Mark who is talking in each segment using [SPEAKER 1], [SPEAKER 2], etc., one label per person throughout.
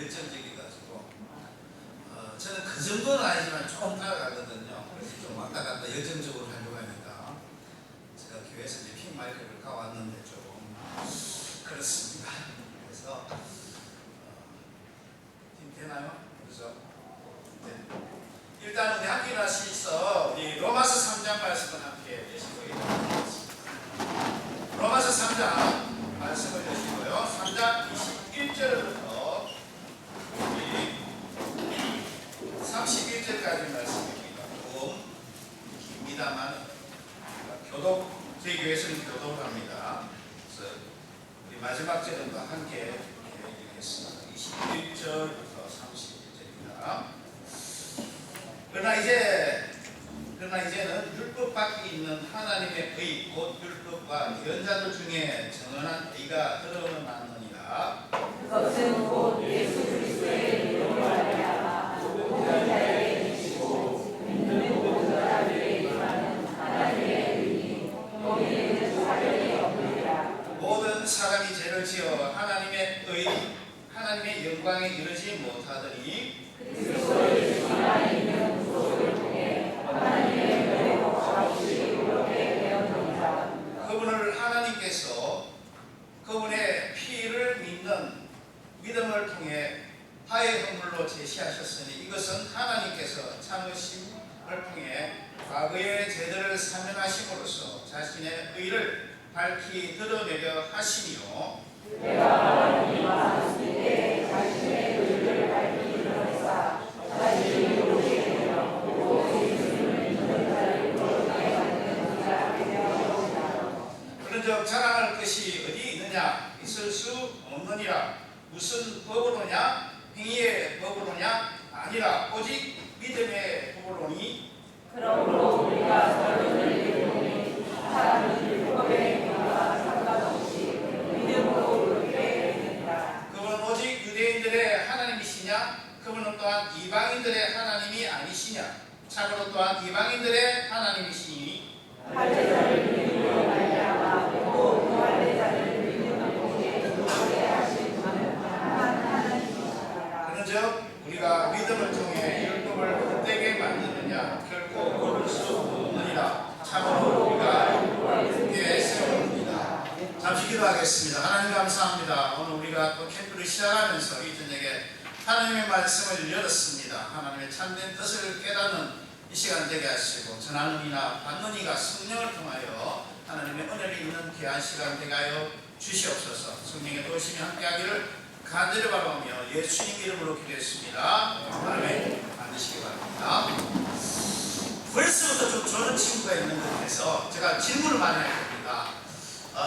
[SPEAKER 1] 열정적이가지고 저는 그 정도는 아니지만 조금 따라가거든요. 그래서 좀 왔다 갔다 열정적으로 하려고 하니까 제가 교회에서 이제 핑 마이크를 가왔는데 조금 그렇습니다. 그래서 되나요? 그죠? 네. 일단 우리 함께 일어나셔서 우리 로마서 3장 말씀을 함께 내시고요. 로마서 3장 말씀을 내시고요. 3장 21절부터 31절까지 말씀입니다. 조금 깁니다만 저희 교회에서는 교독을 합니다. 그래서 우리 마지막 절은 함께 읽겠습니다. 21절부터 31절입니다. 그러나 이제는 율법 밖에 있는 하나님의 의 곧 율법과 예언자들 중에 정언한 의가 드러나느니라.
[SPEAKER 2] 그것은 곧 예수 그리스도의 이름으로 말미암아 모든 자에게 계시고 믿는 모든 자에게 임하는 하나님의 의니 거기에는 사견이 없느니라.
[SPEAKER 1] 모든 사람이 죄를 지어 하나님의 영광에 이르지 못하더니
[SPEAKER 2] 그리스도의 주 안에 있는 구속을 통해 하나님의 은혜로 자우시 이르게 되었느니라.
[SPEAKER 1] 그분을 하나님께서 그분의 피를 믿는 믿음을 통해 화해 허물로 제시하셨으니 이것은 하나님께서 참으심을 통해 과거의 죄들을 사면하심으로써 자신의 의를 밝히 드러내려 하시며
[SPEAKER 2] 내가 하나님이 말씀할 때 자신의 의를 밝히 드러내사 자신이 오게 되며 또 예수님을 믿는 자를 거룩하게 만드는 자가 되었습니다.
[SPEAKER 1] 그런즉 자랑할 것이 어디 있느냐? 있을 수 없느니라. 무슨 법으로냐? 행위의 법으로냐? 아니라 오직 믿음의 법으로니.
[SPEAKER 2] 그러므로 우리가 서로를 믿으니 사람이 율법의 행위와 상관없이 믿음으로 의롭게 되느니라.
[SPEAKER 1] 그분은 오직 유대인들의 하나님이시냐? 그분은 또한 이방인들의 하나님이 아니시냐? 참으로 또한 이방인들의 하나님이시니
[SPEAKER 2] 할례자를 믿음으로 말미암아 또 그 할례자를 믿음을 통해 의롭게 하신 분은 한 하나님이시니라.
[SPEAKER 1] 그런즉 우리가 믿음을 통해 율법을 헛되게 만드느냐? 결코 그럴 수 없느니라. 참으로 우리가 율법에 세우느니라. 잠시 기도하겠습니다. 하나님 감사합니다. 오늘 우리가 또 캠프를 시작하면서 이 저녁에 하나님의 말씀을 열었습니다. 하나님의 참된 뜻을 깨닫는 이 시간 되게 하시고 전하는 이나 받는 이가 성령을 통하여 하나님의 은혜를 입는 귀한 시간 되게 하여 주시옵소서. 성령의 도우심이 함께하기를 간절히 바라오며 예수님 이름으로 기도했습니다. 아멘. 만드시기 바랍니다. 벌써부터 좀 좋은 친구가 있는 듯해서 제가 질문을 많이 할 겁니다.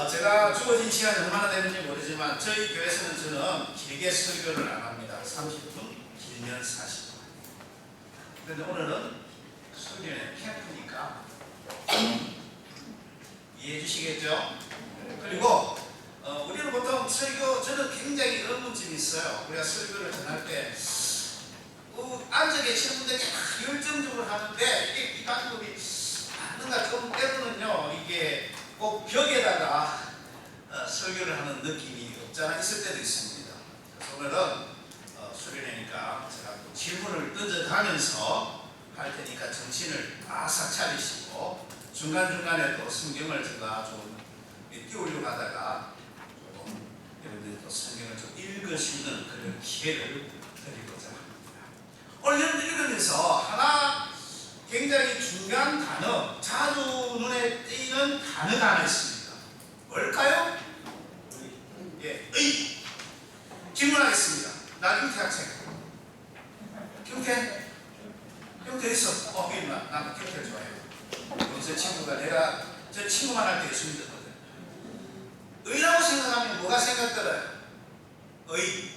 [SPEAKER 1] 제가 주어진 시간이 얼마나 되는지 모르지만 저희 교회에서는 저는 길게 설교를 안 합니다. 30분, 길면 40분. 그런데 오늘은 수련회 캠프니까 이해해 주시겠죠? 그리고 우리는 보통 설교, 저는 굉장히 의문점이 있어요. 우리가 설교를 전할 때 앉아 계시는 분들이 열정적으로 하는데 이게 이 방법이 맞는가? 좀 때로는요 이게 꼭 벽에다가 설교를 하는 느낌이 없잖아 있을 때도 있습니다. 그래서 오늘은 수련회니까 제가 또 질문을 던져가면서 할 테니까 정신을 바싹 차리시고 중간중간에 또 성경을 제가 좀 띄우려고 하다가 조금 여러분들이 또 성경을 좀 읽으시는 그런 기회를 드리고자 합니다. 오늘 여러분들 읽으면서 하나 굉장히 중요한 단어, 자주 눈에 띄는 단어가 하나 있습니다. 뭘까요? 예, 의. 질문하겠습니다. 나경태 학생. 경태? 경태 있어. 나 경태를 좋아해요. 제 친구가 내가 저 친구만 할 때 예수 믿었거든. 의라고 생각하면 뭐가 생각들어요? 의.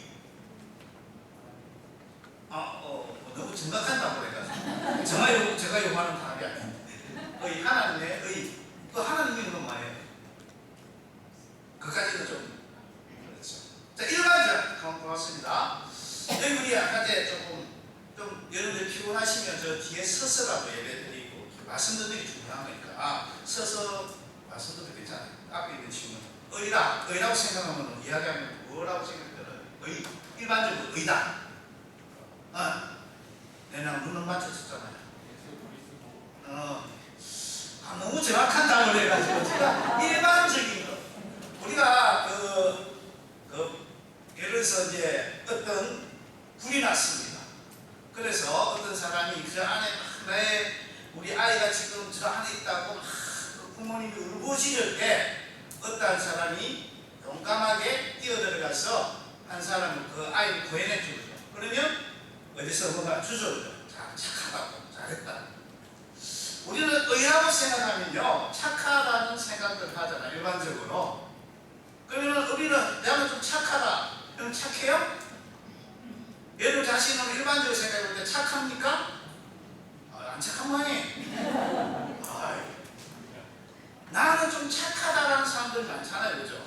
[SPEAKER 1] 너무 정확한다고 그래가지고 제가 요구하는 답이 아닌데 의, 하나님의 의. 또 하나님의 건 뭐예요? 그까지는 좀 그렇죠. 자, 일반적 고맙습니다. 여기 우리 아까 좀 여러분들 피곤하시면 저 뒤에 서서라도 예배드리고 말씀 듣는 게 중요한 거니까 서서 말씀 듣는 게 괜찮아요. 앞에 있는 친구는 의라고 생각하면 이야기하면 뭐라고 생각들어요? 일반적으로 의다. 내가 눈을 맞춰줬잖아요. 너무 정확한 답을 해가지고 제가 일반적인 거 우리가 예를 들어서 이제 어떤 불이 났습니다. 그래서 어떤 사람이 그 안에 우리 아이가 지금 저 안에 있다고 그 부모님이 울부짖을 때 어떤 사람이 용감하게 뛰어들어가서 한 사람은 그 아이를 구해내 주죠. 그러면 어디서 뭔가 주저죠. 착하다고 잘했다. 우리는 의라고 생각하면요 착하다는 생각을 하잖아요. 일반적으로. 그러면 우리는 내가 좀 착하다. 그럼 착해요? 여러분 자신은 일반적으로 생각해 볼 때 착합니까? 안 착한 모양이에요. 나는 좀 착하다라는 사람들 많잖아요. 그죠?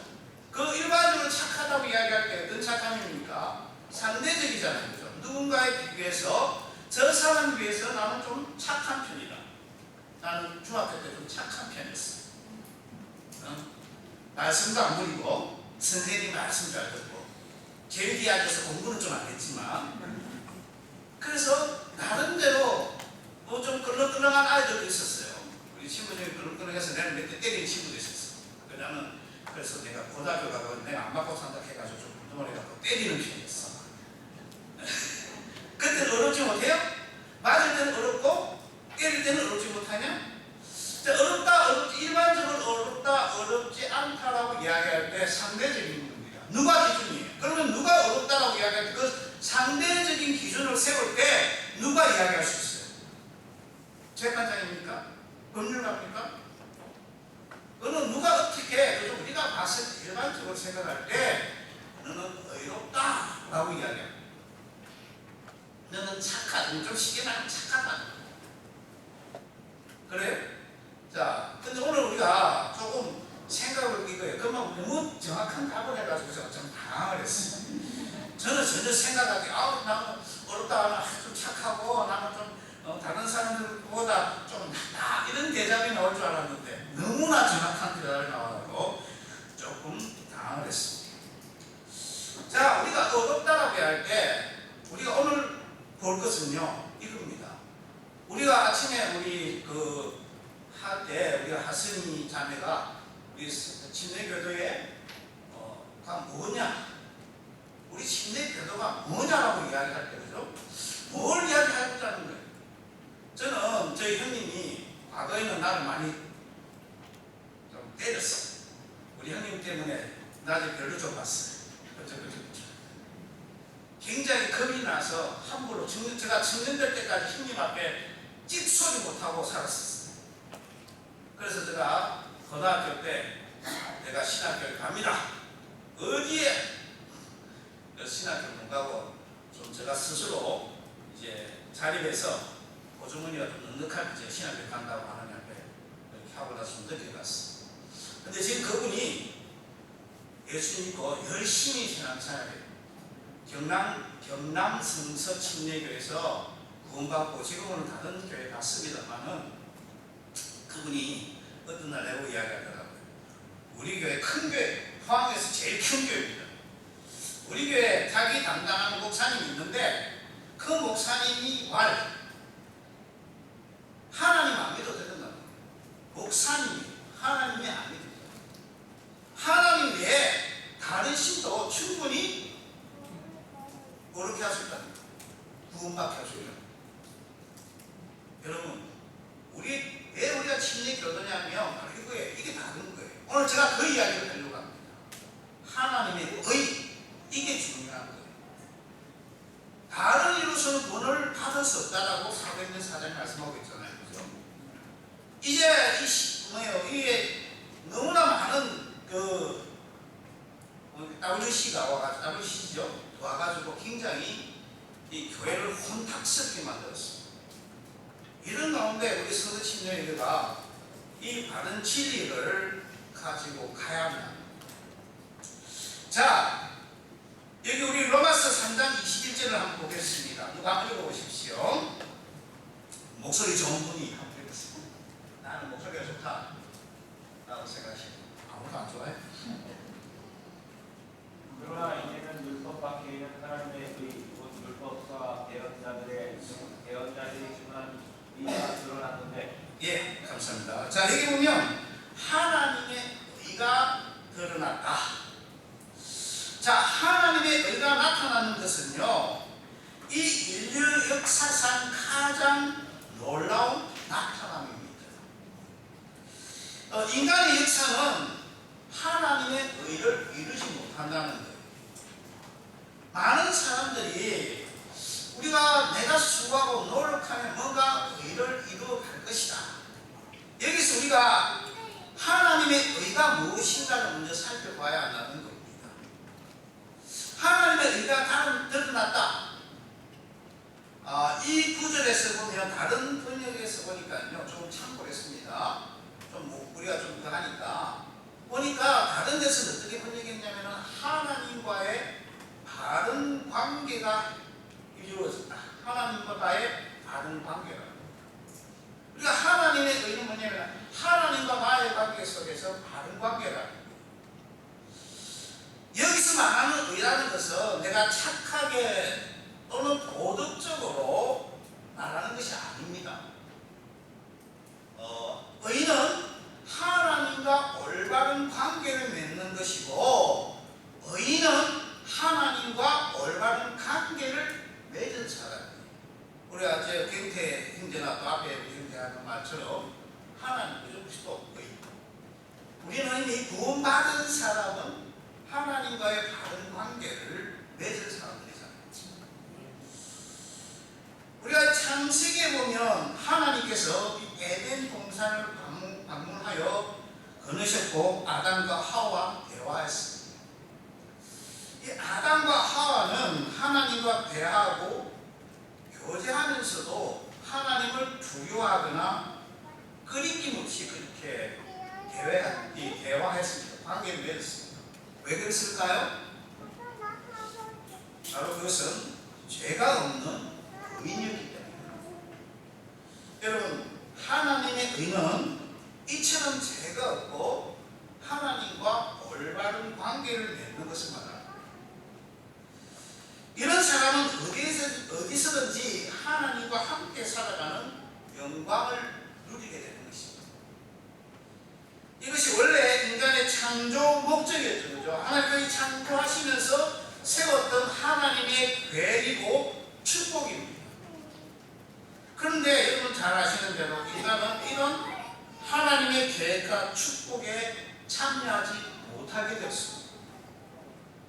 [SPEAKER 1] 그 일반적으로 착하다고 이야기할 때 어떤 착함입니까? 상대적이잖아요. 그죠? 누군가에 비교해서 저 사람에 비해서 나는 좀 착한 편이다. 나는 중학교 때 좀 착한 편이었어. 말씀도 안 부리고 선생님 말씀 잘 듣고 제일 뒤에 앉아서 공부는 좀 안 했지만 그래서 나름대로 뭐 좀 끌렁끌렁한 아이들도 있었어요. 우리 친구 중에 끌렁끌렁해서 내가 몇 대 때리는 친구도 있었어. 그래서 내가 고등학교 가고 내가 안 맞고 산다 해가지고 좀 운동을 해가지고 때리는 편이었어. 그때는 어렵지 못해요? 맞을 때는 어렵고 때릴 때는 어렵지 못하냐? 어렵다, 어렵지, 일반적으로 어렵다, 어렵지 않다라고 이야기할 때 상대적인 겁니다. 누가 기준이에요? 그러면 누가 어렵다라고 이야기할 때 그 상대적인 기준을 세울 때 누가 이야기할 수 있어요? 재판장입니까? 법률가입니까? 너는 누가 어떻게, 그래서 우리가 봤을 때 일반적으로 생각할 때 너는 의롭다라고 이야기합니다. 너는 착하다. 좀 쉽게 말하면 착하다. 그래요. 자, 근데 오늘 우리가 조금 생각을 이거예요. 그러면 너무 정확한 답을 해가지고 제가 좀 당황을 했어요. 저는 전혀 생각하기, 나는 어렵다, 나는 좀 착하고, 나는 좀 다른 사람들보다 좀 낫다, 이런 대답이 나올 줄 알았는데, 너무나 정확한 대답이 나와서 조금 당황을 했습니다. 자, 우리가 어렵다라고 할 때, 우리가 오늘 볼 것은요, 이겁니다. 우리가 아침에 우리 할 때 우리가 하스니 자매가 우리 침례교도의 뭐냐? 우리 침례교도가 뭐냐라고 이야기할 때 그죠? 뭘 이야기하자는 거예요? 저는 저희 형님이 과거에는 나를 많이 좀 때렸어. 우리 형님 때문에 낮에 별로 좀 봤어요. 그렇죠. 굉장히 겁이 나서 함부로 제가 청년될 때까지 형님 앞에 찍소리 못하고 살았었어요. 그래서 제가 고등학교 때 내가 신학교에 갑니다. 어디에? 신학교 못 가고 좀 제가 스스로 이제 자립해서 고주머니가 좀 넉넉한 이제 신학교 간다고 하는 앞에 이렇게 하고 나서 좀 늦게 갔어. 근데 지금 그분이 예수 믿고 열심히 신앙생활해요. 경남 성서 침례교에서 구원받고 지금은 다른 교회 갔습니다만은 그분이 어떤 날 내고 이야기하더라고요. 우리 교회 큰 교회, 포항에서 제일 큰 교회입니다. 우리 교회 자기 담당하는 목사님이 있는데 그 목사님이 하나님 안 믿어도 된다. 목사님이 하나님이 안 믿어도 된다. 하나님 외에 다른 신도 충분히 그렇게 할 수 있다. 구원받게 할 수 있다. 여러분, 왜 우리가 침례교도냐면 바로 이거예요. 이게 다른 거예요. 오늘 제가 그 이야기를 하려고 합니다. 하나님의 의, 이게 중요한 거예요. 다른 이로서는 구원을 받을 수 없다라고 사도행전 4장에 말씀하고 있잖아요. 그죠? 이제 이게 너무나 많은 WC가 와가지고 굉장히 이 교회를 혼탁스럽게 만들었어요. 이런 가운데 우리 성도 침례교회가 이 바른 진리를 가지고 가야만. 자, 여기 우리 로마서 3장 21절을 한번 보겠습니다. 누가 한번 읽어보십시오. 목소리 좋은 분이 한번 읽었습니다. 나는 목소리가 좋다 라고 생각하시고 아무도 안 좋아해?
[SPEAKER 3] 그러나 이제는 율법밖에
[SPEAKER 1] 자, 여기 보면 하나님의 의가 드러났다. 자, 하나님의 의가 나타나는 것은요, 이 인류 역사상 가장 놀라운 나타남입니다. 인간의 역사는 하나님의 의를 이루지 못한다는 거예요. 많은 사람들이 내가 수고하고 노력하면 뭔가 의를 이루어갈 것이다. 여기서 우리가 하나님의 의가 무엇인가를 먼저 살펴봐야 한다는 겁니다. 하나님의 의가 드러났다. 이 구절에서 보면 다른 번역에서 보니까요, 좀 참고했습니다. 우리가 좀 더 하니까 보니까 다른 데서는 어떻게 번역했냐면 하나님과의 바른 관계가 이루어졌다. 하나님과의 바른 관계가. 우리가 하나님의 의는 뭐냐면 하나님과 나의 관계 속에서 바른 관계라. 여기서 말하는 의라는 것은 내가 착하게 또는 도덕적으로 말하는 것이 아닙니다. 의는 하나님과 올바른 관계를 맺는 것이고, 의는 하나님과 올바른 관계를 맺은 사람이에요. 우리가 경태 형제나 또 앞에 형제하는 말처럼 하나님 그리스도 의인. 우리는 이미 구원받은 사람은 하나님과의 바른 관계를 맺은 사람들이잖아요. 우리가 창세기에 보면 하나님께서 이 에덴 동산을 방문하여 거느셨고 아담과 하와 대화했습니다. 이 아담과 하와는 하나님과 대화하고 교제하면서도 하나님을 두려워하거나 끊임낌 없이 그렇게 대화했습니다. 관계를 맺었습니다. 왜 그랬을까요? 바로 그것은 죄가 없는 의인이었기 때문입니다. 여러분, 하나님의 의는 이처럼 죄가 없고 하나님과 올바른 관계를 맺는 것을 말합니다. 이런 사람은 어디서든지 하나님과 함께 살아가는 영광을 누리게 되는 것입니다. 이것이 원래 인간의 창조 목적이었죠. 그죠? 하나님이 창조하시면서 세웠던 하나님의 계획이고 축복입니다. 그런데 여러분 잘 아시는 대로 인간은 이런 하나님의 계획과 축복에 참여하지 못하게 되었습니다.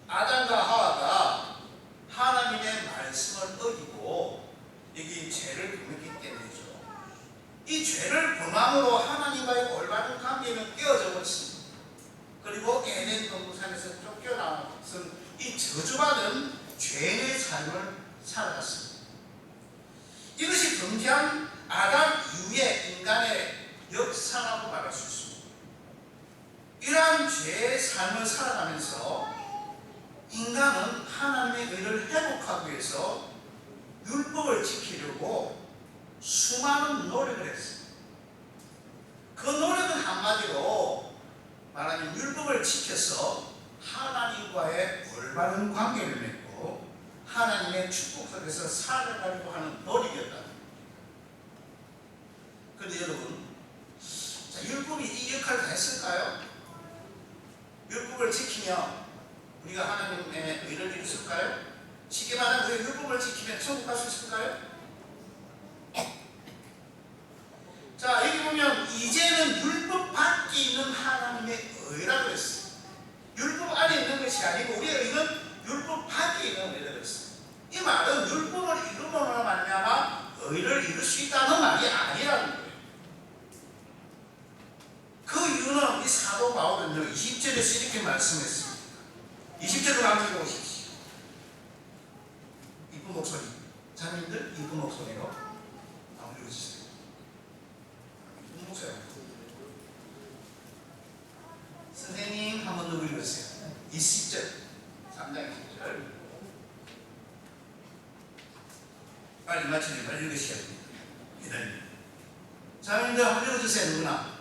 [SPEAKER 1] 아담과 하와가 하나님의 말씀을 어기고 여기 죄를 범했기 때문이죠. 이 죄를 범함으로 하나님과의 올바른 관계는 깨어져 버렸습니다. 그리고 에덴 동산에서 쫓겨나선 이 저주받은 죄의 삶을 살아갔습니다. 이것이 범죄한 아담 이후의 인간의 역사라고 말할 수 있습니다. 이러한 죄의 삶을 살아가면서 인간은 하나님의 의를 회복하기 위해서 율법을 지키려고 수많은 노력을 했습니다. 그 노력은 한마디로 말하면 율법을 지켜서 하나님과의 올바른 관계를 맺고 하나님의 축복 속에서 살아가려고 하는 노력이었다. 그런데 여러분, 율법이 이 역할을 다 했을까요? 율법을 지키며 우리가 하나님의 의를 이루었을까요? 쉽게 말하면 우리가 율법을 지키면 천국 갈 수 있을까요? 자, 여기 보면 이제는 율법 밖에 있는 하나님의 의라고 했어요. 율법 안에 있는 것이 아니고 우리의 의는 율법 밖에 있는 의라고 했어요. 이 말은 율법을 이루므로 말미암아 의를 이룰 수 있다는 말이 아니라는 거예요. 그 이유는 이 사도 바울은요 20절에서 이렇게 말씀했습니다. 20절로 한번 읽어보십시오. 이쁜 목소리, 자매님들 이쁜 목소리로 한번 읽어주세요. 이쁜 목소리. 선생님 한번 더 읽어주세요. 20절, 3장 20절. 빨리 맞추면 빨리 읽으셔야 됩니다. 기다립니다. 자매님들 한번 읽어주세요. 누구나.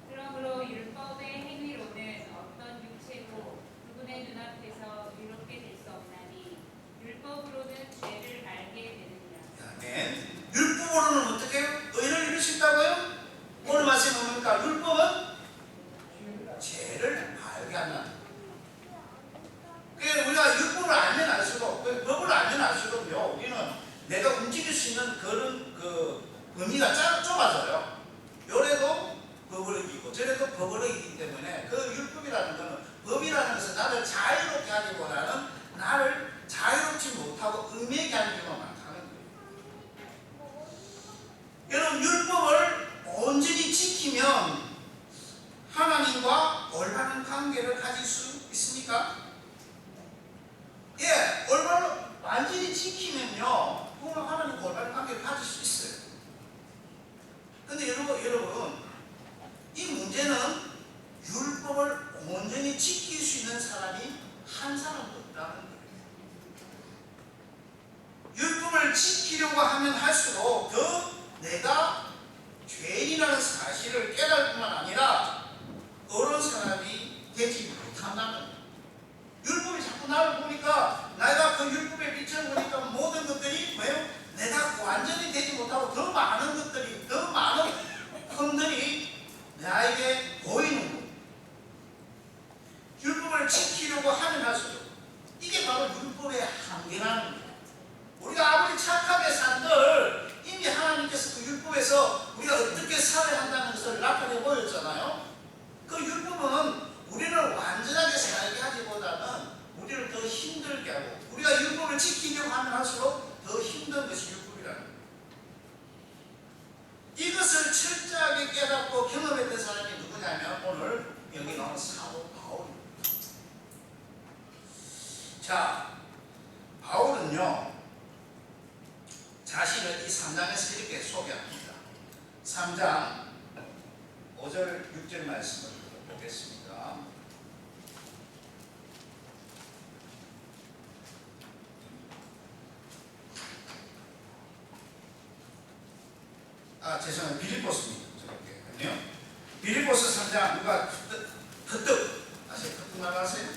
[SPEAKER 3] 그러므로 율법의 행위로는 어떤 육체도 그분의 눈앞에서 의롭게 될 수 없나니 율법으로는 죄를 알게 되느니라.
[SPEAKER 1] 네. 율법으로는 어떻게 의를 이룰 수 있다고요? 오늘 말씀은 지키려고 하면 할수록 더 내가 죄인이라는 사실을 깨달을 뿐만 아니라 어려운 사람이 되지 못한다는 거예요. 율법이 자꾸 나를 보니까 내가 그 율법에 비춰보니까 모든 것들이 뭐예요? 내가 완전히 되지 못하고 더 많은 것들이, 더 많은 흠들이 나에게 보이는 거예요. 율법을 지키려고 하면 할수록 이게 바로 율법의 한계라는 거예요. 우리가 아무리 착하게 산들 이미 하나님께서 그 율법에서 우리가 어떻게 살아야 한다는 것을 나타내 보였잖아요. 그 율법은 우리를 완전하게 살게 하기보다는 우리를 더 힘들게 하고 우리가 율법을 지키려고 하면 할수록 더 힘든 것이 율법이라는 거예요. 이것을 철저하게 깨닫고 경험했던 사람이 누구냐면 오늘 여기 나온 사도 바울입니다. 자, 바울은요 자신을 이 3장에서 이렇게 소개합니다. 3장 5절 6절 말씀을 보겠습니다. 죄송해요. 빌립보스입니다. 저렇게요. 빌립보스 3장 누가 헛득 아세요? 헛득 말 아세요?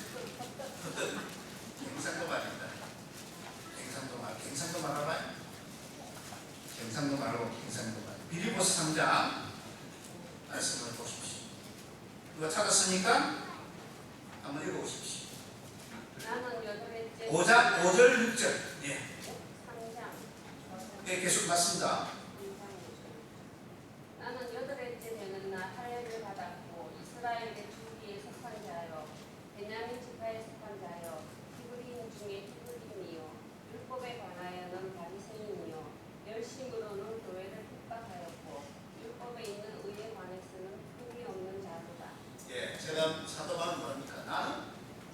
[SPEAKER 1] 헛득 경상도 말입니다. 경상도 말 알아요? 경상도 말하고 경상도 말. 빌립보스 3장 말씀을 보십시오. 누가 찾았습니까? 한번 읽어보십시오.
[SPEAKER 2] 나는 여덟째
[SPEAKER 1] 5절 6절. 예.
[SPEAKER 2] 3장
[SPEAKER 1] 예, 계속 맞습니다.
[SPEAKER 2] 나는 여덟째 되는 날 할례를 받았고 이스라엘의 줄기에 속한 자여 베냐민 지파에 속한 자여 히브리인 중에 히브리인이요 율법에 관하여는 바리새인이요 열심으로는 교회를 핍박하였고 율법에 있는 의에 관해서는 흠이 없는 자로다.
[SPEAKER 1] 예, 제가 사도 바울은 뭡니까? 나는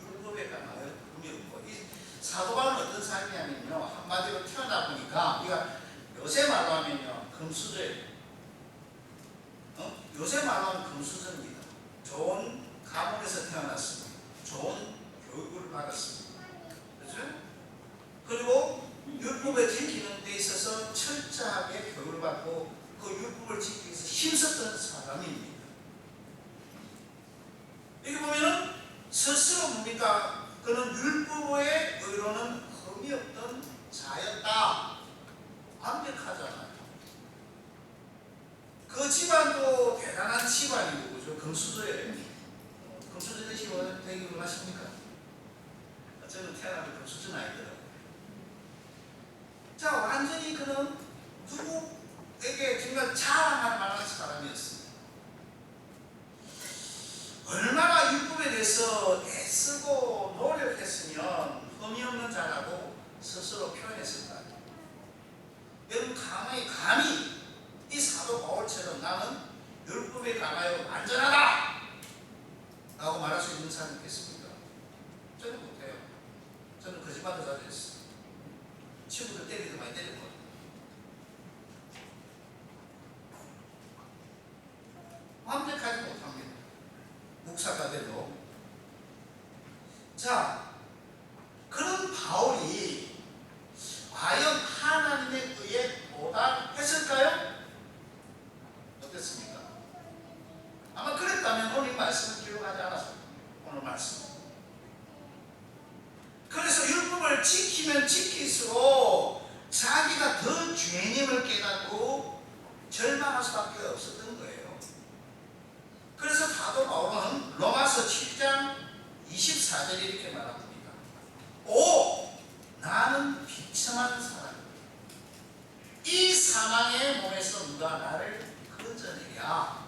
[SPEAKER 1] 율법에 관하여 흠이 없고 이 사도 바울은 어떤 사람이냐면요 한마디로 태어나 보니까 우리가 요새 말로 하면요 금수저예요. 요새 말로 하면 금수저입니다. 좋은 가문에서 태어났습니다. 좋은 교육을 받았습니다. 그렇죠? 그리고 율법을 지키는 데 있어서 철저하게 교육을 받고 그 율법을 지키기 위해서 힘썼던 사람입니다. 여기 보면은 스스로 뭡니까? 그는 율법의 의로는 흠이 없던 자였다. 완벽하잖아요. 그 집안도 대단한 집안이고 그죠? 금수저예요. 금수저 되기 원하십니까? 저는 태어나면 금수저는 아니더라고요. 자, 완전히 그는 누구에게 정말 자랑할 만한 사람이었습니다. 얼마나 율법에 대해서 애쓰고 노력했으면 흠이 없는 자라고 스스로 표현했을까? 여러분 감히 이 사도 바울처럼 나는 율법에 관하여 완전하다 라고 말할 수 있는 사람이 있겠습니까? 저는 못해요. 저는 거짓말도 자주 했어요. 친구들 때리도 많이 때렸거든요. 완벽하지 못합니다. 목사가 돼도. 자, 그런 바울이 과연 하나님에 의해 도달했을까요? 어땠습니까? 아마 그랬다면 오늘 이 말씀을 기록하지 않았을 겁니다. 오늘 말씀. 그래서 율법을 지키면 지킬수록 자기가 더 죄인임을 깨닫고 절망할 수밖에 없었던 거예요. 그래서 사도 바울은 로마서 7장 24절에 이렇게 말합니다. 오! 나는 비참한 사람이다. 이 사망의 몸에서 누가 나를 건져내랴.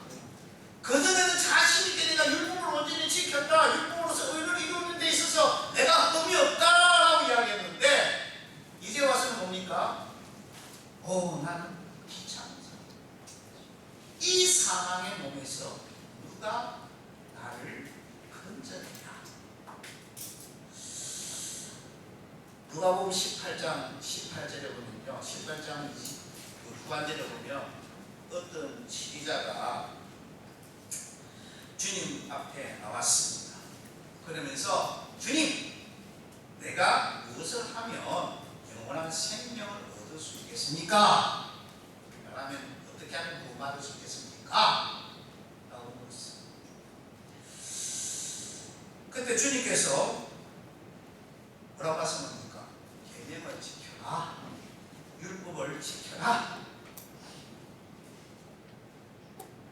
[SPEAKER 1] 그전에는 자신있게 내가 율법을 온전히 지켰다. 율법으로서 의를 이루는 데 있어서 내가 흠이 없다라고 이야기했는데 이제 와서는 뭡니까? 오, 나는 비참한 사람. 이 사망의 몸에서 누가 나를 건져내랴. 누가복음 18절에 보면요, 18장 후반절에 보면 어떤 지리자가 주님 앞에 나왔습니다. 그러면서 주님, 내가 무엇을 하면 영원한 생명을 얻을 수 있겠습니까? 있겠습니까? 라면 어떻게 하면 구원받을 수 있겠습니까? 라고 물었어요. 그때 주님께서 뭐라고 말씀합니까? 계명을 지켜라. 율법을 지켜라.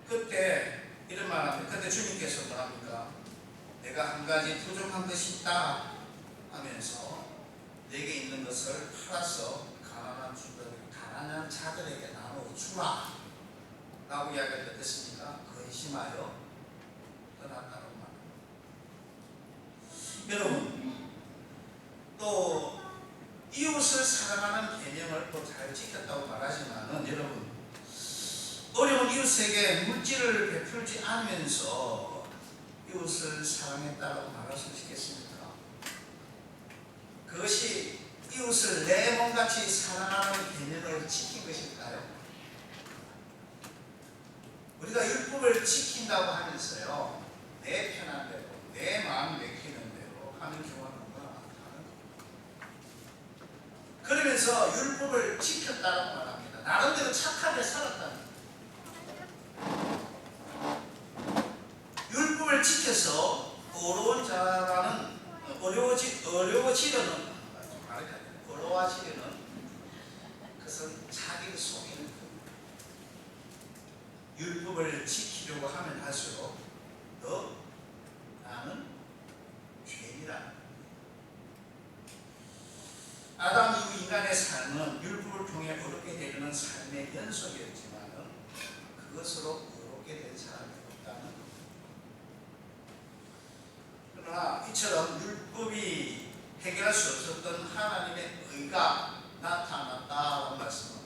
[SPEAKER 1] 그때 이런 말합니다. 그때 주님께서 뭐랍니까? 내가 한 가지 부족한 것이 있다 하면서 내게 있는 것을 팔아서 가난한 자들에게 나누어 주라 라고 이야기를 어땠습니까? 근심하여 떠났다고 말합니다. 여러분, 또 이웃을 사랑하는 개념을 또 잘 지켰다고 말하지만은 여러분, 어려운 이웃에게 물질을 베풀지 않으면서 이웃을 사랑했다고 말할 수 있겠습니까? 그것이 이웃을 내 몸같이 사랑하는 개념을 지킨 것일까요? 우리가 율법을 지킨다고 하면서요, 내 편한 대로, 내 마음 내키는 대로 하는 경우가 너무나 많다는 겁니다. 그러면서 율법을 지켰다고 말합니다. 나름대로 착하게 살았다는 겁니다. 율법을 지켜서 어려워지려는 그것은 자기를 속이는 겁니다. 율법을 지키려고 하면 할수록 더 나는 죄인이라. 아담 이후 인간의 삶은 율법을 통해 어렵게 되려는 삶의 연속이었지만 그것으로 어렵게 된 사람이 없다는 겁니다. 그러나 이처럼 율법이 해결할 수 없었던 하나님의 의가 나타났다는 말씀은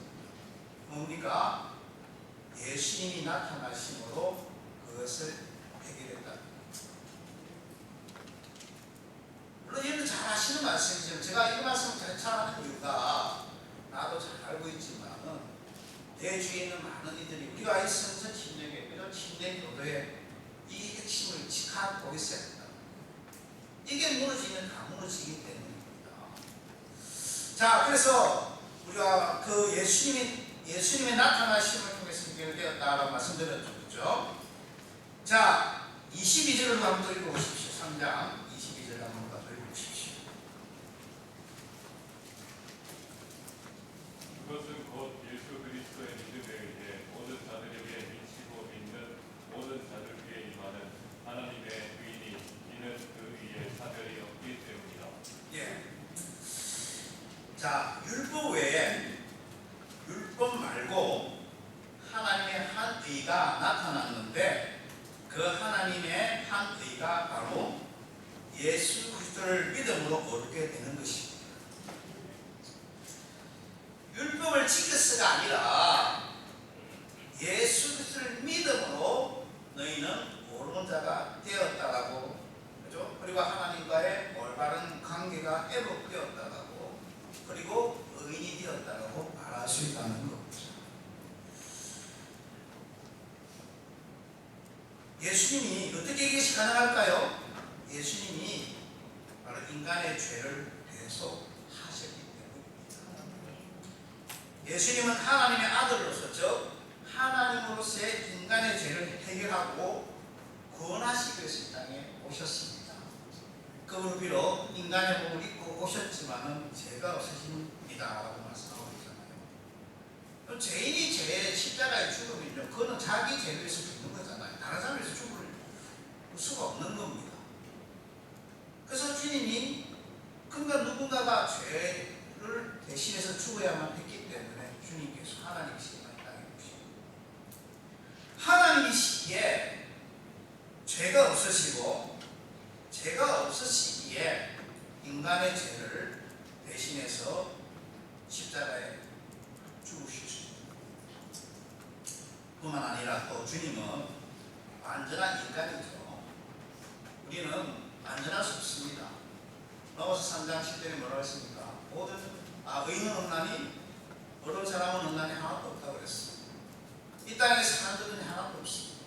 [SPEAKER 1] 뭡니까? 예수님이 나타나심으로 그것을 해결했다. 물론 이는 잘 아시는 말씀이지만 제가 이 말씀을 잘 하는 이유가 나도 잘 알고 있지만은 내 주위에 있는 많은 이들이 우리가 이 성서 침례교회 이런 침례 교도의 이 핵심을 지켜보고 있어야 된다. 이게 무너지면 다 무너지기 때문입니다. 자, 그래서 우리가 그 예수님의 나타나심을 통해서 해결되었다라고 말씀드렸죠. 그렇죠? 자, 22절을 한번 더 읽어보십시오. 3장 22절 한번 더 읽어보십시오.
[SPEAKER 4] 그것은 곧 예수 그리스도의 믿음에 의해 모든 자들에게 미치고 믿는 모든 자들 위에 임하는 하나님의 의인이 이는 그 위에 차별이 없기 때문이다.
[SPEAKER 1] 예. 자, 율법 외에 율법 말고 하나님의 한 의가 나타났는데 그 하나님의 한 의가 바로 예수 그리스도를 믿음으로 얻게 되는 것입니다. 율법을 지켜서가 아니라 예수 그리스도를 믿음으로 너희는 옳은 자가 되었다라고, 그죠? 그리고 하나님과의 올바른 관계가 회복되었다라고, 그리고 의인이 되었다라고 말할 수 있다는 겁니다. 예수님이 어떻게 이것이 가능할까요? 예수님이 바로 인간의 죄를 대속하셨기 때문입니다. 예수님은 하나님의 아들로서, 즉 하나님으로서의 인간의 죄를 해결하고 구원하시기 위해서 이 땅에 오셨습니다. 그분을 비록 인간의 몸을 입고 오셨지만은 죄가 없으십니다라고 말씀하고 있잖아요. 죄인이 죄의 십자가에 죽으면요, 그거는 자기 죄를 위해서 죽는 거잖아요. 다른 사람을 위해서 죽을 수가 없는 겁니다. 그래서 주님이 그러니까 누군가가 죄를 대신해서 죽어야만 했기 때문에 주님께서 하나님이시기만 이 땅에 오시고, 하나님이시기에 죄가 없으시고 죄가 없으시기에 인간의 죄를 대신해서 십자가에 죽으셨습니다. 뿐만 아니라 또 주님은 완전한 인간이죠. 우리는 완전할 수 없습니다. 로마서 3장 10절에 뭐라고 했습니까? 의인은 없나니 어려운 사람은 없나니 하나도 없다고 그랬습니다. 이 땅에 사람들은 하나도 없습니다.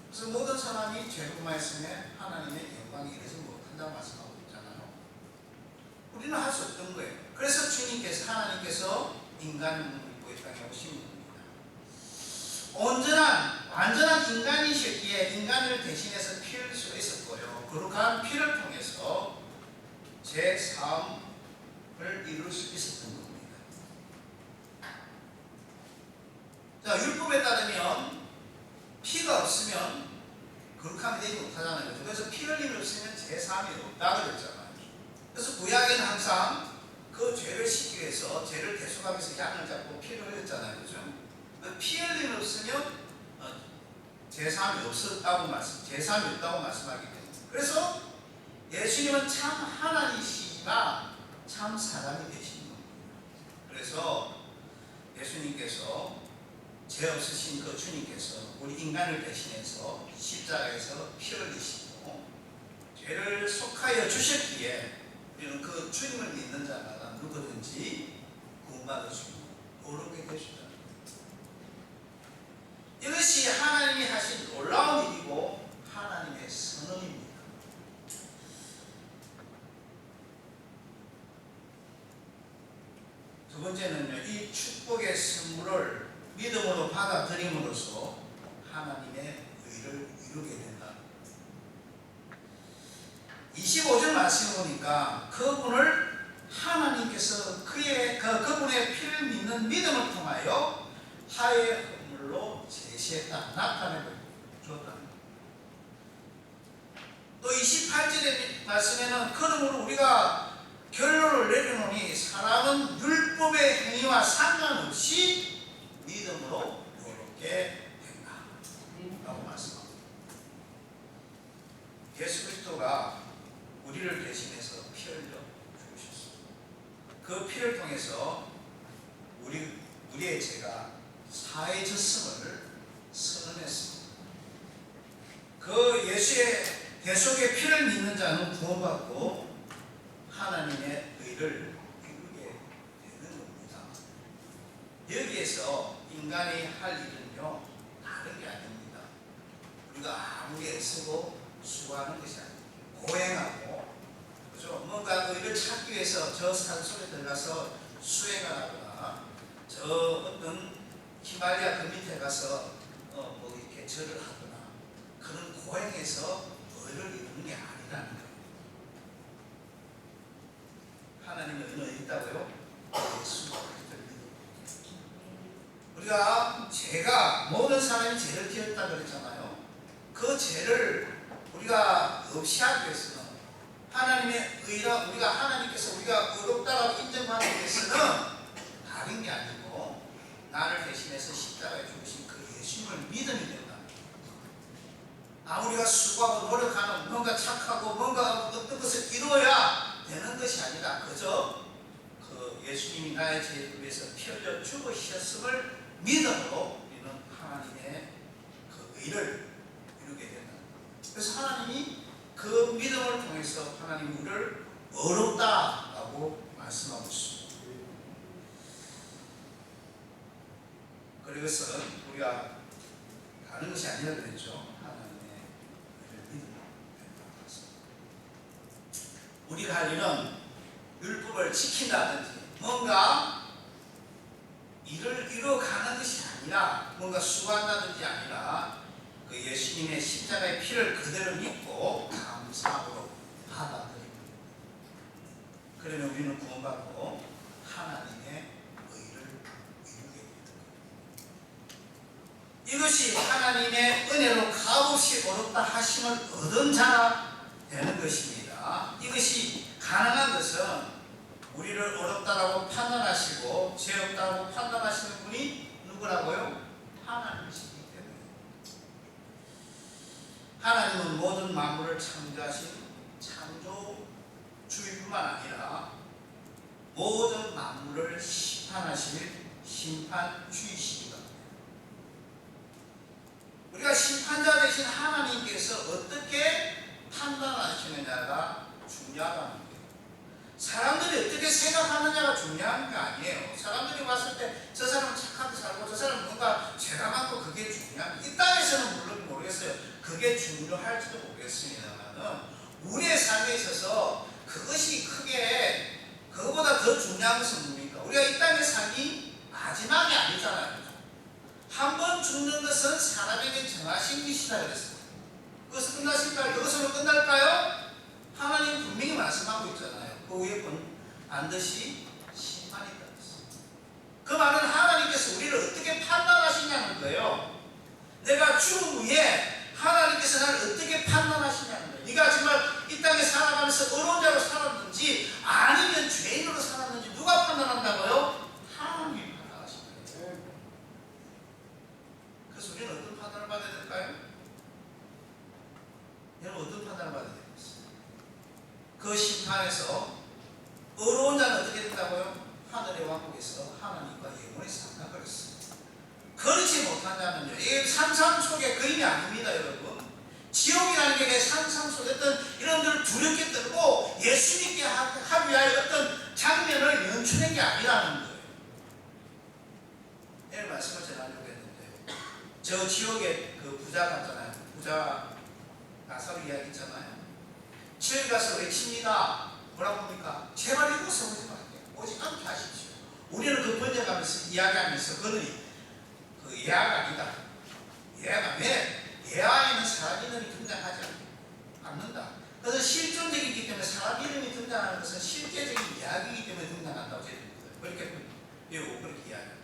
[SPEAKER 1] 그래서 모든 사람이 죄로만 했으면 하나님의 영광에 이르지 못한다고 말씀하고 있잖아요. 우리는 할 수 없던 거예요. 그래서 주님께서, 하나님께서 인간의 몸을 입고 이 땅에 오신 겁니다. 완전한 인간이셨기에 인간을 대신해서 피를 흘릴 수가 있었고요. 거룩한 피를 통해서 제3을 이룰 수 있었던 겁니다. 자, 율법에 따르면 피가 없으면 거룩함이 되지 못하잖아요. 그래서 피 흘림이 없으면 제3이 없다 그랬잖아요. 그래서 구약에는 항상 그 죄를 씻기 위해서 죄를 대속하기 위해서 양을 잡고 피를 흘렸잖아요. 그죠? 피 흘림이 없으면 제3이 없었다고 말씀하기 때문에. 그래서 예수님은 참 하나님이시지만 참 사람이 되신 겁니다. 그래서 예수님께서 죄 없으신 그 주님께서 우리 인간을 대신해서 십자가에서 피 흘리시고 죄를 속하여 주셨기에 우리는 그 주님을 믿는 자마다 누구든지 구원받으시고 어렵게 되시다. 이것이 하나님이 하신 놀라운 일이고 하나님의 선언입니다. 두 번째는요, 이 축복의 선물을 믿음으로 받아들임으로써 하나님의 의를 이루게 된다. 25절 말씀을 보니까 그분을 하나님께서 그분의 피를 믿는 믿음을 통하여 하의 허물로 제시했다. 나타내 주었다. 또 28절의 말씀에는 그러므로 우리가 결론을 내려놓으니 사람은 율법의 행위와 상관없이 믿음으로 의롭게 된다 라고 말씀합니다. 예수 그리스도가 우리를 대신해서 피 흘려 죽으셨습니다. 그 피를 통해서 우리의 죄가 사해졌음을 선언했습니다. 그 예수의 대속의 피를 믿는 자는 구원받고 하나님의 의를 이루게 되는 겁니다. 여기에서 인간이 할 일은요, 다른 게 아닙니다. 우리가 아무리 애쓰고 수고하는 것이 아닙니다. 고행하고, 그죠? 뭔가 그 일을 찾기 위해서 저 산속에 들어가서 수행을 하거나, 저 어떤 히말리아 그 밑에 가서 뭐 이렇게 절을 하거나, 그런 고행에서 의를 이루는 게 아니라는 거예요. 하나님의 의는 어디 있다고요? 예수 그리스도를 믿는. 우리가 모든 사람이 죄를 지었다 그랬잖아요. 그 죄를 우리가 없이 하기 위해서는 하나님의 의라 우리가 하나님께서 우리가 의롭다라고 인정하기 위해서는 다른 게 아니고 나를 대신해서 십자가에 죽으신 그 예수님을 믿음이 된다. 우리가 수고하고 노력하는 뭔가 착하고 뭔가 어떤 것을 이루어야 되는 것이 아니라 그저 그 예수님이 나의 죄를 위해서 피 흘려 죽으셨음을 믿음으로 우리는 하나님의 그 의를 이루게 된다. 그래서 하나님이 그 믿음을 통해서 하나님 우리를 어렵다라고 말씀하고 있습니다. 그것은 우리가 다른 것이 아니라 그랬죠. 하나님의 의를 믿음으로 된다고 했습니다. 우리가 할 일은 율법을 지킨다든지 뭔가 일을 이루어가는 것이 아니라 뭔가 수고한다든지 아니라 그 예수님의 십자가의 피를 그대로 믿고 감사함으로 받아들입니다. 그러면 우리는 구원받고 하나님의 의를 이루게 됩니다. 이것이 하나님의 은혜로 값없이 어렵다 하심을 얻은 자가 되는 것입니다. 이것이 가능한 것은 우리를 어렵다라고 판단하시고 죄 없다고 판단하시는 분이 누구라고요? 하나님이시기 때문에. 하나님은 모든 만물을 창조하신 창조주의뿐만 아니라 모든 만물을 심판하실 심판주이시기도 합니다. 우리가 심판자 되신 하나님께서 어떻게 판단하시느냐가 중요하다는 거예요. 사람들이 어떻게 생각하느냐가 중요한 게 아니에요. 사람들이 봤을 때 저 사람은 착하게 살고 저 사람은 뭔가 죄가 많고 그게 중요합니다. 이 땅에서는 물론 모르겠어요. 그게 중요할지도 모르겠습니다만 우리의 삶에 있어서 그것이 크게 그것보다 더 중요한 것은 뭡니까? 우리가 이 땅의 삶이 마지막이 아니잖아요. 한 번 죽는 것은 사람에게 정하신 것이다 그랬어요. 그것은 끝났을까요? 여기서는 끝날까요? 하나님 분명히 말씀하고 있잖아요. 그 후에 반드시 심판이 있다 그랬어요. 그 말은 하나님께서 우리를 어떻게 판단하시냐는 거예요. 내가 죽은 후에 하나님께서 나를 어떻게 판단하시냐는 거예요. 네가 정말 이 땅에 살아가면서 의로운 자로 살았는지 아니면 죄인으로 살았는지 누가 판단한다고요? 하나님이 판단하십니다. 그래서 우리는 어떤 판단을 받아야 될까요? 여러분 어떤 판단을 받아야 되겠어요? 그 심판에서 의로운 자는 어떻게 된다고요? 하늘의 왕국에서 하나님과 영원히 산다 그랬어요. 그렇지 못한 자는요, 이게 상상 속의 그림이 아닙니다, 여러분. 지옥이라는 게 상상 속에 어떤 이런들 두렵게 떨고 예수 믿게 하기 위하여 어떤 장면을 연출한 게 아니라는 거예요. 이런 말씀을 전하려고 했는데, 저 지옥에 그 부자 같잖아요. 부자 나사로 이야기 있잖아요. 지옥에 가서 외칩니다. 뭐라고 합니까? 제발 이곳에 오지 않게 하십시오. 우리는 그 번역하면서 이야기하면서 그는 그 예화가 아니다. 예화가 왜? 예화에는 사람 이름이 등장하지 않는다. 그래서 실존적이기 때문에 사람 이름이 등장하는 것은 실제적인 이야기이기 때문에 등장한다고 그렇게 배우고 그렇게 이야기합니다.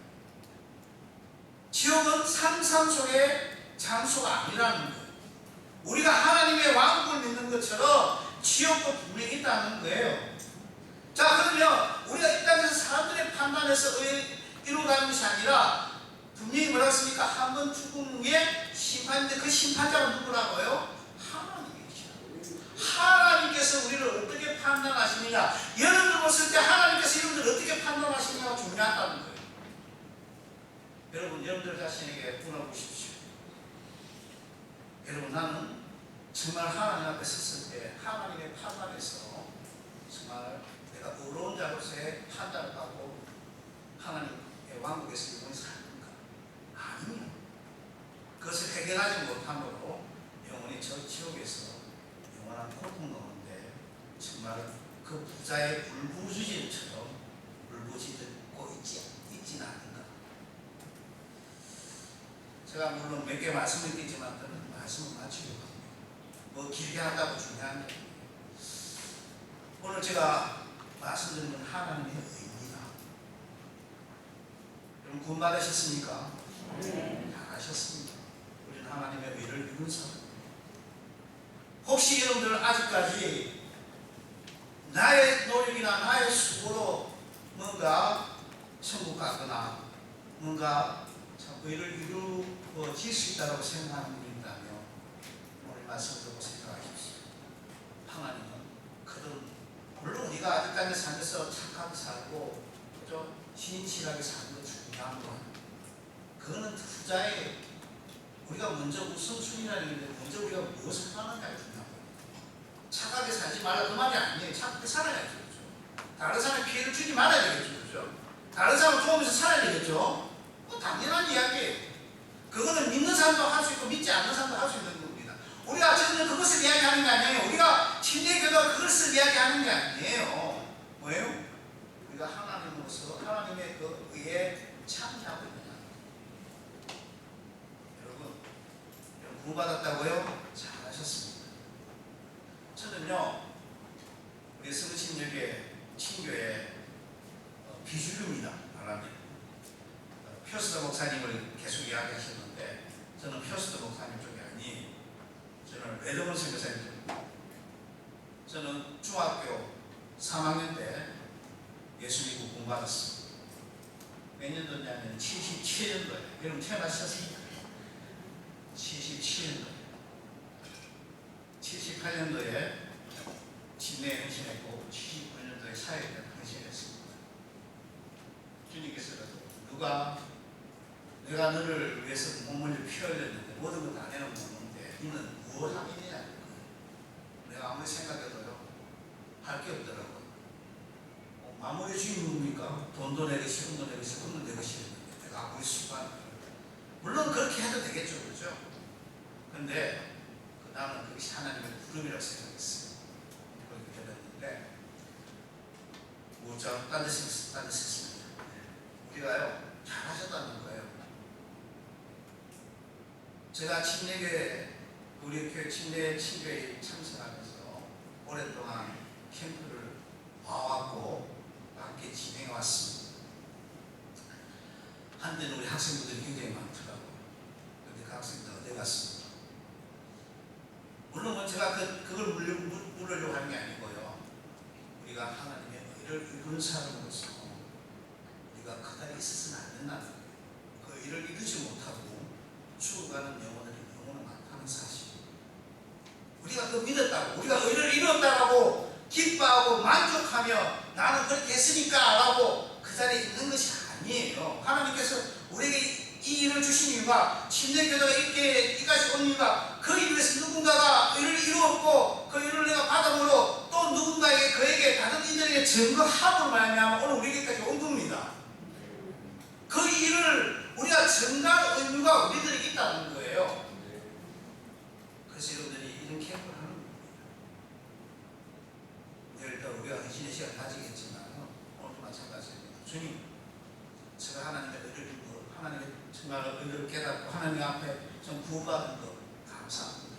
[SPEAKER 1] 지옥은 상상 속의 장소가 아니라는 거예요. 우리가 하나님의 왕국을 믿는 것처럼 지옥도 분명히 있다는 거예요. 자, 그러면 우리가 이 땅에서 사람들의 판단에서 이루어가는 것이 아니라 분명히 뭐라고 했습니까? 한 번 죽은 후에 심판인데 그 심판자가 누구라고요? 하나님이시죠. 하나님께서 우리를 어떻게 판단하시느냐, 여러분들 봤을 때 하나님께서 여러분들 어떻게 판단하시느냐가 중요하다는 거예요. 여러분, 여러분들 자신에게 물어보십시오. 여러분, 나는 정말 하나님 앞에 섰을 때 하나님의 판단에서 정말 내가 의로운 자로서의 판단을 받고 하나님의 왕국에서 영원히 사는가? 아니요. 그것을 해결하지 못함으로 영원히 저 지옥에서 영원한 고통 가운데 정말 그 부자의 불부지처럼 울부짖고 있지는 않은가? 제가 물론 몇 개 말씀을 드리지만 말씀을 마치려고 합니다. 뭐 길게 한다고 중요한 게 아니에요. 오늘 제가 말씀드린 건 하나님의 의입니다. 여러분 구원 받으셨습니까? 네. 잘하셨습니다. 우리는 하나님의 의를 이룬 사람. 혹시 여러분들 아직까지 나의 노력이나 나의 수고로 뭔가 천국 가거나 뭔가 의를 이루어질 수 있다고 생각하는 분이 있다면 오늘 말씀 듣고 생각하십시오. 하나님은 그런 물론 우리가 아직까지 살면서 착하게 살고 좀 신실하게 사는 건 중요한 거. 그거는 투자에 우리가 먼저 우선순위라는 게 먼저 우리가 무엇을 하느냐가 중요한 거예요. 착하게 살지 말라 그 말이 아니에요. 착하게 살아야죠. 그렇죠? 다른 사람에 피해를 주지 말아야 되겠죠. 그렇죠? 다른 사람을 도우면서 살아야 되겠죠. 당연한 이야기예요. 그거는 믿는 사람도 할 수 있고 믿지 않는 사람도 할 수 있는 겁니다. 우리가 지금 그것을 이야기하는 게 아니에요. 우리가 침례교도가 그것을 이야기하는 게 아니에요. 뭐예요? 우리가 하나님으로서 하나님의 그 의에 참여하고 있느냐. 여러분 구원받았다고요? 잘하셨습니다. 저는요 우리 성신여교회 친교회 비주류입니다. 하나님 표스터 목사님을 계속 이야기하셨는데 저는 표스터 목사님 쪽이 아니 저는 외동원 선교사님 쪽입니다. 저는 중학교 3학년 때 예수 믿고 구원받았습니다. 몇 년도냐면 77년도에 여러분 태어나셨습니까? 77년도에 78년도에 침례에 헌신했고 79년도에 사회에 헌신했습니다. 주님께서도 누가 내가 너를 위해서 몸을 피 흘렸는데 모든 것 다 내놓는데 너는 무엇 하겠느냐. 내가 아무리 생각해도요 할 게 없더라고요. 마무리 주인 누굽니까? 돈도 내기 싫은 도 내기 싫은 돈 내기 싫은데 내가 아무리 수고하는 물론 그렇게 해도 되겠죠. 그렇죠? 근데 나는 그것이 하나님의 부름이라고 생각했어요. 그렇게 되었는데 무엇처럼 딴 데 썼습니다. 우리가요 잘하셨어요. 가졌다는 거예요. 제가 침례교회, 우리 교회 침례교회에 참석하면서 오랫동안 캠프를 봐왔고 함께 진행해왔습니다. 한때는 우리 학생들이 굉장히 많더라고요. 그런데 그 학생들 어디 갔습니까? 물론 제가 그걸 물으려고 하는 게 아니고요. 우리가 하나님의 의를 이루는 사람으로서 우리가 그다지 있어서는 안 된다는 거예요. 그 의를 이루지 못하고 죽어가는 영혼은 많다는 사실. 우리가 그 믿었다고, 우리가 의를 이루었다라고 기뻐하고 만족하며 나는 그렇게 했으니까 라고 그 자리에 있는 것이 아니에요. 하나님께서 우리에게 이 일을 주신 이유가, 침례교회가 이까지 온 이유가 그 일을 위해서 누군가가 의를 이루었고 그 의를 내가 받음으로 또 누군가에게 그에게 다른 이들에게 증거함으로 말미암아 오늘 우리에게까지 온 겁니다. 그 일을 우리가 증가할 의무가 우리들에게 있다는 거예요. 그래서 여러분들이 이런 캠프를 하는 겁니다. 내일 또 우리가 의신의 시간 가지겠지만 오늘도 마찬가지입니다. 주님, 제가 하나님의 의를 이루고 하나님의 정말 의를 깨닫고 하나님 앞에 좀 구원받은 것 감사합니다.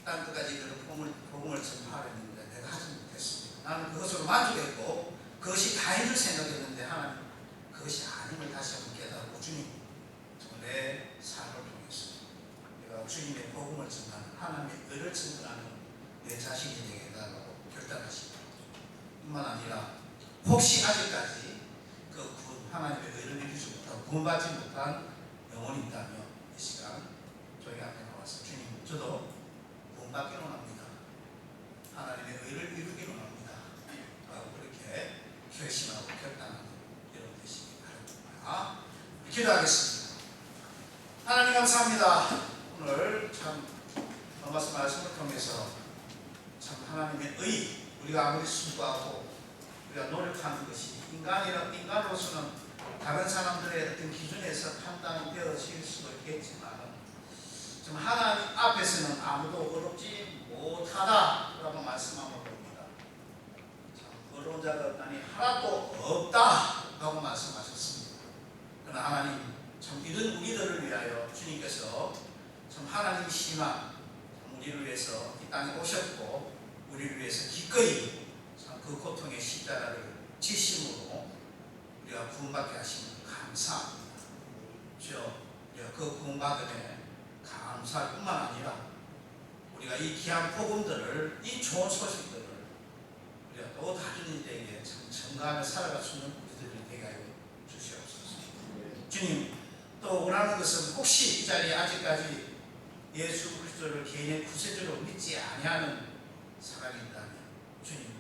[SPEAKER 1] 땅 끝까지 그 복음을 전파하려는데 내가 하지 못했습니다. 나는 그것으로 만족했고 그것이 다인 줄 생각했는데 하나님 그것이 아님을 다시 한번 깨닫고 주님, 정말 내 삶을 통해서 내가 주님의 복음을 전하는 하나님의 의를 전하는 내 자신이 되게 해달라고 결단하십니다. 뿐만 아니라 혹시 아직까지 그 하나님의 의를 이루지 못하고 구원받지 못한 영혼이 있다면 이 시간 저희 앞에 나와서 주님, 저도 구원받기는 합니다. 하나님의 의를 이루기는 합니다. 라고 그렇게 결심하고 결단하는 여러분 되시기 바랍니다. 기도하겠습니다. 하나님 감사합니다. 오늘 참 말씀을 통해서 참 하나님의 의, 우리가 아무리 수고하고 우리가 노력하는 것이 인간으로서는 다른 사람들의 어떤 기준에서 판단되어질 수도 있겠지만 좀 하나님 앞에서는 아무도 어렵지 못하다라고 말씀하고 봅니다. 참 어려운 자가 없다니 하나도 없다라고 말씀하셨습니다. 그러나 하나님 참 이런 우리들을 위하여 주님께서 참 하나님이시지만 우리를 위해서 이 땅에 오셨고 우리를 위해서 기꺼이 참 그 고통의 십자가를 지심으로 우리가 구원받게 하시면 감사합니다. 주여, 우리가 그 구원받음에 감사할 뿐만 아니라 우리가 이 귀한 복음들을, 이 좋은 소식들을 우리가 또 다른 이들에게 참 전가하며 살아갈 수 있는 우리들이 되게 하여 주시옵소서. 주님, 또 원하는 것은 혹시 이 자리에 아직까지 예수 그리스도를 개인의 구세주로 믿지 아니하는 사람이 있다면 주님,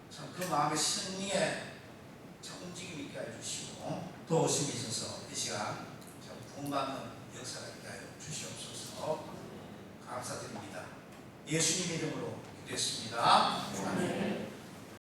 [SPEAKER 1] 참 그 마음의 승리에 참 움직임이 있게 해주시고 도우심이 있어서 이 시간 참 구원받는 역사가 있게 하여 주시옵소서. 감사드립니다. 예수님 이름으로 기도했습니다. 아멘.